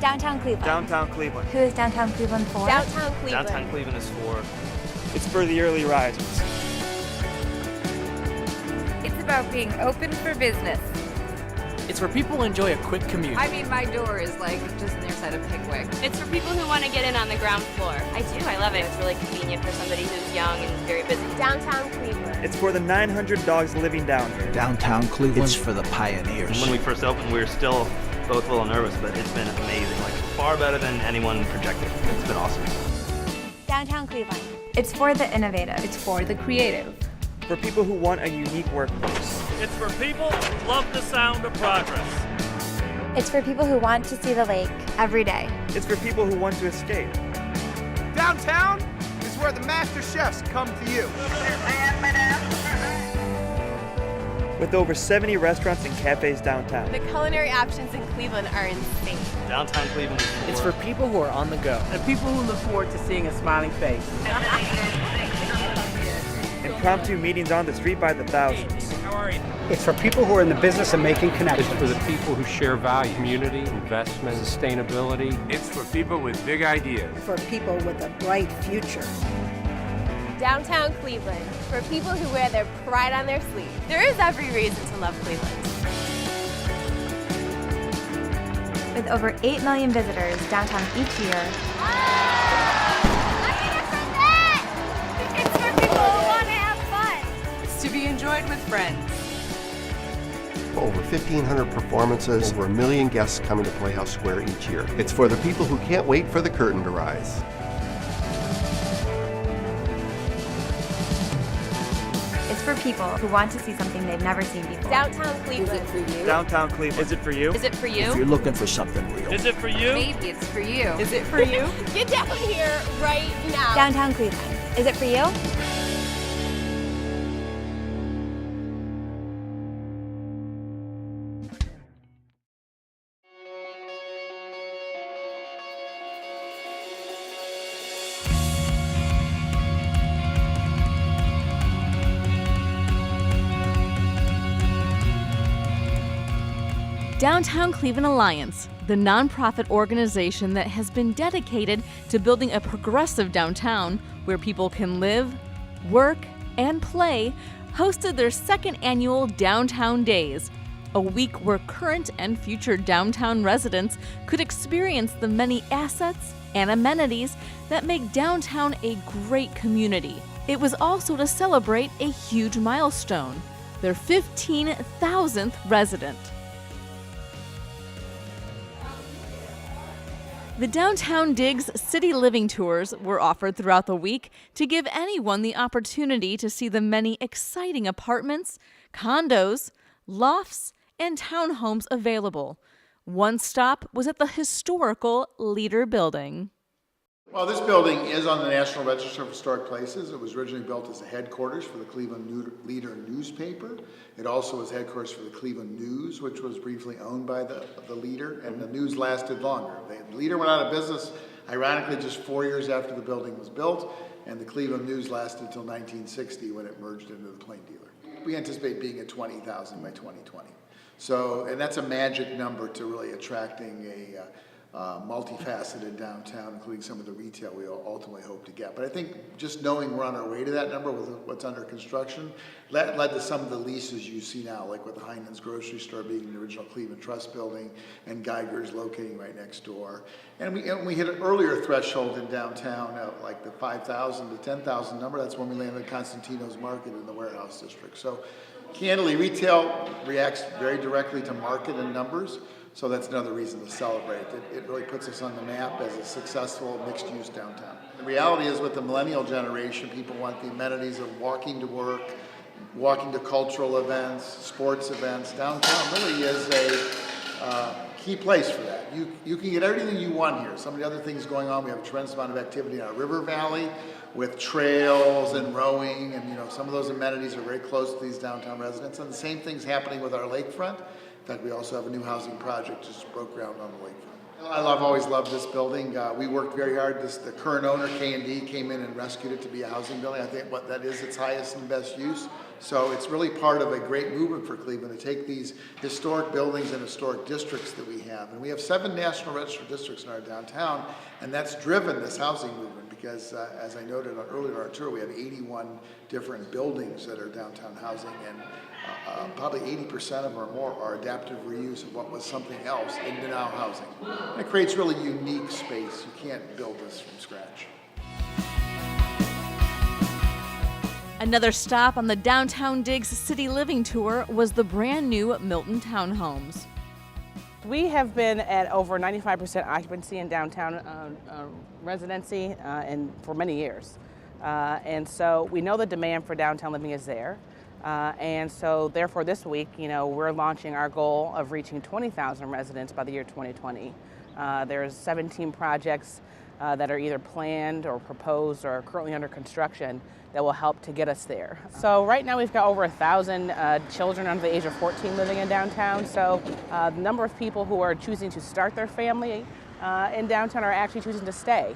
Downtown Cleveland. Downtown Cleveland. Who is Downtown Cleveland for? Downtown Cleveland. Downtown Cleveland is for... It's for the early risers. It's about being open for business. It's for people who enjoy a quick commute. I mean, my door is like just on the other side of Pickwick. It's for people who want to get in on the ground floor. I do. I love it. It's really convenient for somebody who's young and very busy. Downtown Cleveland. It's for the 900 dogs living down here. Downtown Cleveland. It's for the pioneers. When we first opened, we were still both a little nervous, but it's been amazing. Like, far better than anyone projected. It's been awesome. Downtown Cleveland. It's for the innovative. It's for the creative. For people who want a unique workplace. It's for people who love the sound of progress. It's for people who want to see the lake every day. It's for people who want to escape. Downtown is where the master chefs come to you. With over 70 restaurants and cafes downtown. The culinary options in Cleveland are insane. Downtown Cleveland is for... It's for people who are on the go. And people who look forward to seeing a smiling face. Impromptu meetings on the street by the thousands. How are you? It's for people who are in the business of making connections. It's for the people who share value, community, investment, sustainability. It's for people with big ideas. For people with a bright future. Downtown Cleveland. For people who wear their pride on their sleeve. There is every reason to love Cleveland. With over 8 million visitors downtown each year. It's for people who want to have fun. It's to be enjoyed with friends. Over 1,500 performances, over 1 million guests coming to Playhouse Square each year. It's for the people who can't wait for the curtain to rise. It's for people who want to see something they've never seen before. Downtown Cleveland. Is it for you? Downtown Cleveland. Is it for you? Is it for you? If you're looking for something real. Is it for you? Maybe it's for you. Is it for you? Get down here right now. Downtown Cleveland. Is it for you? Downtown Cleveland Alliance, the nonprofit organization that has been dedicated to building a progressive downtown where people can live, work, and play, hosted their second annual Downtown Days, a week where current and future downtown residents could experience the many assets and amenities that make downtown a great community. It was also to celebrate a huge milestone, their 15,000th resident. The Downtown Digs City Living Tours were offered throughout the week to give anyone the opportunity to see the many exciting apartments, condos, lofts, and townhomes available. One stop was at the historical Leader Building. Well, this building is on the National Register of Historic Places. It was originally built as a headquarters for the Cleveland Leader newspaper. It also was headquarters for the Cleveland News, which was briefly owned by the Leader, and the News lasted longer. The Leader went out of business, ironically, just 4 years after the building was built, and the Cleveland News lasted until 1960 when it merged into the Plain Dealer. We anticipate being at 20,000 by 2020. So, and that's a magic number to really attracting a multifaceted downtown, including some of the retail we ultimately hope to get. But I think just knowing we're on our way to that number with what's under construction led to some of the leases you see now, like with the Heinen's grocery store being the original Cleveland Trust building and Geiger's locating right next door. And we hit an earlier threshold in downtown, like the 5,000 to 10,000 number. That's when we landed Constantino's Market in the warehouse district. So candidly, retail reacts very directly to market and numbers. So that's another reason to celebrate. It really puts us on the map as a successful mixed-use downtown. The reality is with the millennial generation, people want the amenities of walking to work, walking to cultural events, sports events. Downtown really is a key place for that. You can get everything you want here. Some of the other things going on, we have a tremendous amount of activity in our river valley with trails and rowing, and some of those amenities are very close to these downtown residents. And the same thing's happening with our lakefront. In fact, we also have a new housing project just broke ground on the lakefront. I've always loved this building. We worked very hard. The current owner, K&D, came in and rescued it to be a housing building. I think what that is its highest and best use. So it's really part of a great movement for Cleveland to take these historic buildings and historic districts that we have. And we have 7 National Register districts in our downtown, and that's driven this housing movement because, as I noted earlier in our tour, we have 81 different buildings that are downtown housing, and probably 80% of them or more are adaptive reuse of what was something else into now housing. And it creates really unique space. You can't build this from scratch. Another stop on the Downtown Digs City Living Tour was the brand new Milton Townhomes. We have been at over 95% occupancy in downtown residency and for many years. And so we know the demand for downtown living is there. And so therefore this week, we're launching our goal of reaching 20,000 residents by the year 2020. There's 17 projects that are either planned or proposed or currently under construction that will help to get us there. So right now we've got over 1,000 children under the age of 14 living in downtown. So the number of people who are choosing to start their family in downtown are actually choosing to stay.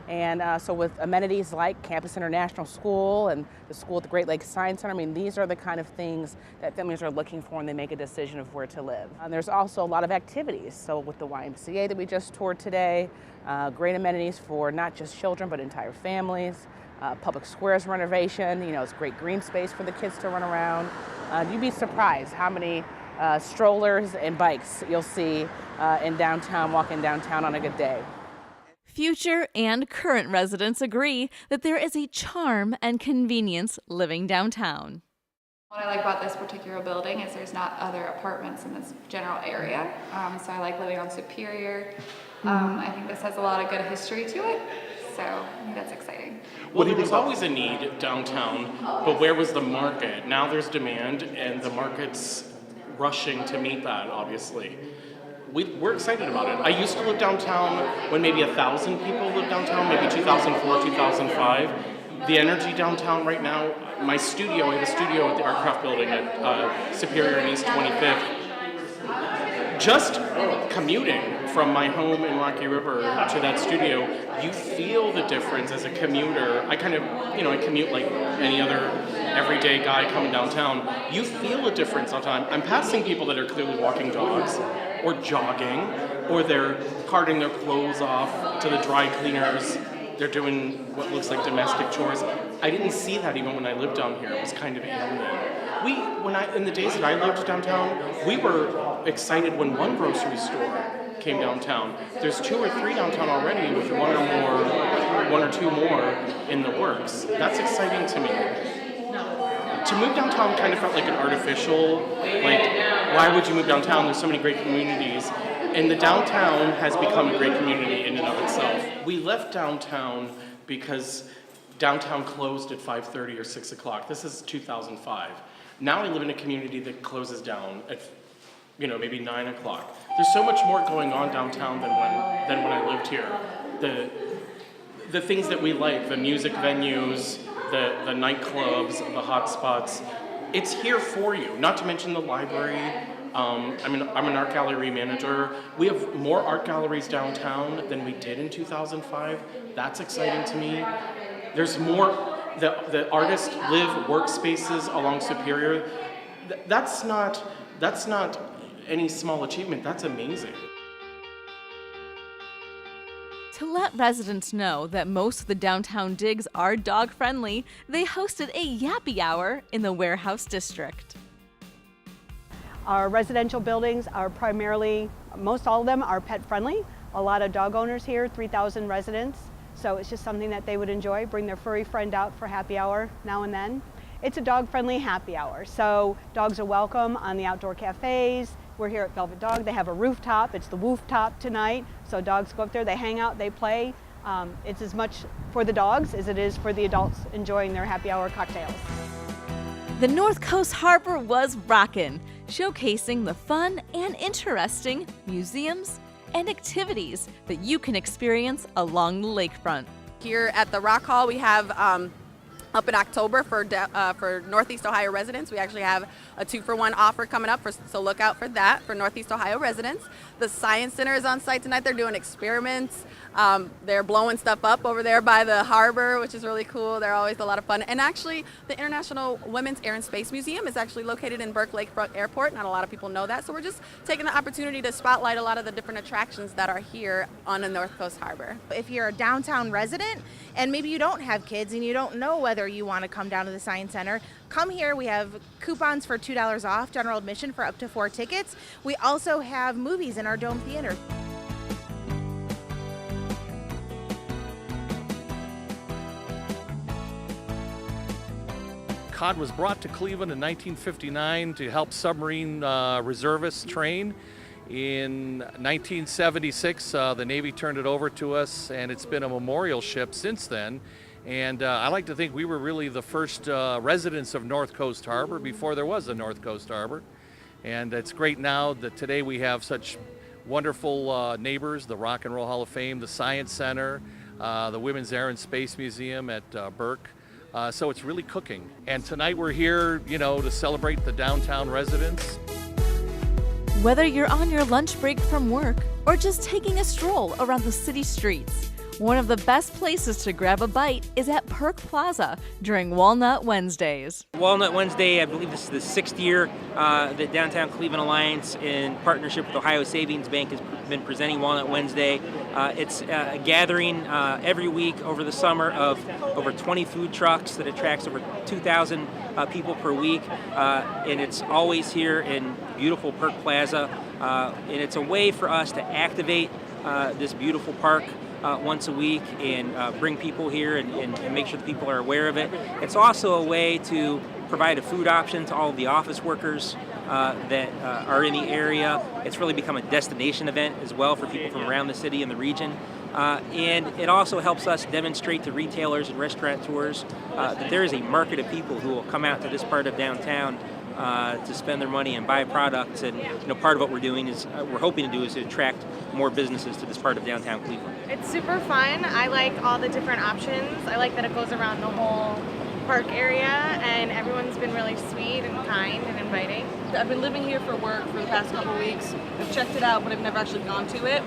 And so with amenities like Campus International School and the school at the Great Lakes Science Center, these are the kind of things that families are looking for when they make a decision of where to live. And there's also a lot of activities. So with the YMCA that we just toured today, great amenities for not just children but entire families. Public Squares renovation, it's great green space for the kids to run around. You'd be surprised how many strollers and bikes you'll see in downtown, walking downtown on a good day. Future and current residents agree that there is a charm and convenience living downtown. What I like about this particular building is there's not other apartments in this general area, so I like living on Superior. I think this has a lot of good history to it, so I think that's exciting. Well, there was always a need downtown, but where was the market? Now there's demand, and the market's rushing to meet that, obviously. We're excited about it. I used to live downtown when maybe 1,000 people lived downtown, maybe 2004, 2005. The energy downtown right now, I have a studio at the Artcraft Building at Superior and East 25th. Just commuting from my home in Rocky River to that studio, you feel the difference as a commuter. I commute like any other everyday guy coming downtown. You feel a difference on time. I'm passing people that are clearly walking dogs or jogging, or they're carting their clothes off to the dry cleaners. They're doing what looks like domestic chores. I didn't see that even when I lived down here. It was kind of alien. In the days that I lived downtown, we were excited when one grocery store came downtown. There's 2 or 3 downtown already with 1 or 2 more in the works. That's exciting to me. To move downtown kind of felt like an artificial, why would you move downtown? There's so many great communities. And the downtown has become a great community in and of itself. We left downtown because downtown closed at 5:30 or 6 o'clock. This is 2005. Now I live in a community that closes down at maybe 9 o'clock. There's so much more going on downtown than when I lived here. The things that we like, the music venues, the nightclubs, the hot spots, it's here for you. Not to mention the library. I'm an art gallery manager. We have more art galleries downtown than we did in 2005. That's exciting to me. There's more. The artists live workspaces along Superior. That's not any small achievement. That's amazing. To let residents know that most of the downtown digs are dog-friendly, they hosted a Yappy Hour in the Warehouse District. Our residential buildings are primarily, most all of them are pet-friendly. A lot of dog owners here, 3,000 residents. So it's just something that they would enjoy, bring their furry friend out for happy hour now and then. It's a dog-friendly happy hour, so dogs are welcome on the outdoor cafes. We're here at Velvet Dog. They have a rooftop. It's the Wooftop tonight, so dogs go up there, they hang out, they play. It's as much for the dogs as it is for the adults enjoying their happy hour cocktails. The North Coast Harbor was rockin', showcasing the fun and interesting museums and activities that you can experience along the lakefront. Here at the Rock Hall, we have up in October for Northeast Ohio residents. We actually have a 2-for-1 offer coming up, so look out for that for Northeast Ohio residents. The Science Center is on site tonight. They're doing experiments. They're blowing stuff up over there by the harbor, which is really cool. They're always a lot of fun. And actually, the International Women's Air and Space Museum is actually located in Burke Lakefront Airport. Not a lot of people know that, so we're just taking the opportunity to spotlight a lot of the different attractions that are here on the North Coast Harbor. If you're a downtown resident and maybe you don't have kids and you don't know whether you want to come down to the Science Center, come here. We have coupons for $2 off general admission for up to 4 tickets. We also have movies in our Dome Theater. COD was brought to Cleveland in 1959 to help submarine reservists train. In 1976, the Navy turned it over to us, and it's been a memorial ship since then. And I like to think we were really the first residents of North Coast Harbor before there was a North Coast Harbor. And it's great now that today we have such wonderful neighbors, the Rock and Roll Hall of Fame, the Science Center, the Women's Air and Space Museum at Burke. So it's really cooking. And tonight we're here, to celebrate the downtown residents. Whether you're on your lunch break from work or just taking a stroll around the city streets, one of the best places to grab a bite is at Perk Plaza during Walnut Wednesdays. Walnut Wednesday, I believe this is the 6th year that Downtown Cleveland Alliance, in partnership with Ohio Savings Bank, has been presenting Walnut Wednesday. It's a gathering every week over the summer of over 20 food trucks that attracts over 2,000 people per week, and it's always here in beautiful Perk Plaza, and it's a way for us to activate this beautiful park once a week and bring people here and make sure that people are aware of it. It's also a way to provide a food option to all of the office workers that are in the area. It's really become a destination event as well for people from around the city and the region. And it also helps us demonstrate to retailers and restaurateurs that there is a market of people who will come out to this part of downtown to spend their money and buy products. And part of what we're doing is we're hoping to do is to attract more businesses to this part of downtown Cleveland. It's super fun. I like all the different options. I like that it goes around the whole park area, and everyone's been really sweet and kind and inviting. I've been living here for work for the past couple weeks. I've checked it out, but I've never actually gone to it.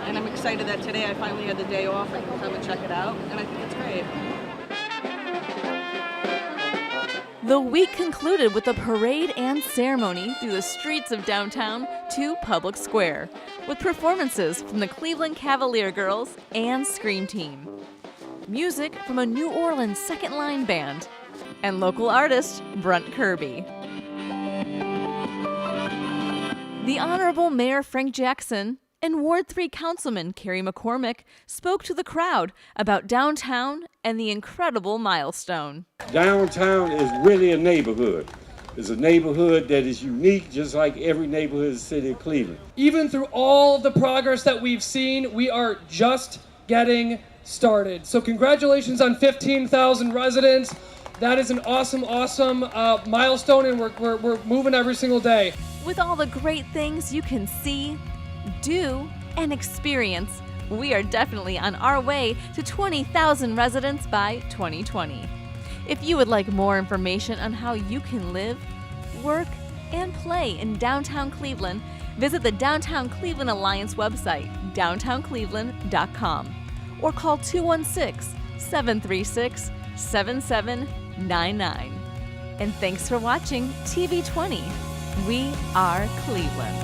And I'm excited that today I finally had the day off. I can come and check it out, and I think it's great. The week concluded with a parade and ceremony through the streets of downtown to Public Square, with performances from the Cleveland Cavalier Girls and Scream Team, music from a New Orleans Second Line band, and local artist Brunt Kirby. The Honorable Mayor Frank Jackson and Ward 3 Councilman Carrie McCormick spoke to the crowd about downtown and the incredible milestone. Downtown is really a neighborhood. It's a neighborhood that is unique, just like every neighborhood in the city of Cleveland. Even through all the progress that we've seen, we are just getting started. So congratulations on 15,000 residents. That is an awesome milestone, and we're moving every single day. With all the great things you can see, do, and experience, we are definitely on our way to 20,000 residents by 2020. If you would like more information on how you can live, work, and play in downtown Cleveland, visit the Downtown Cleveland Alliance website, downtowncleveland.com, or call 216-736-7799. And thanks for watching TV 20. We are Cleveland.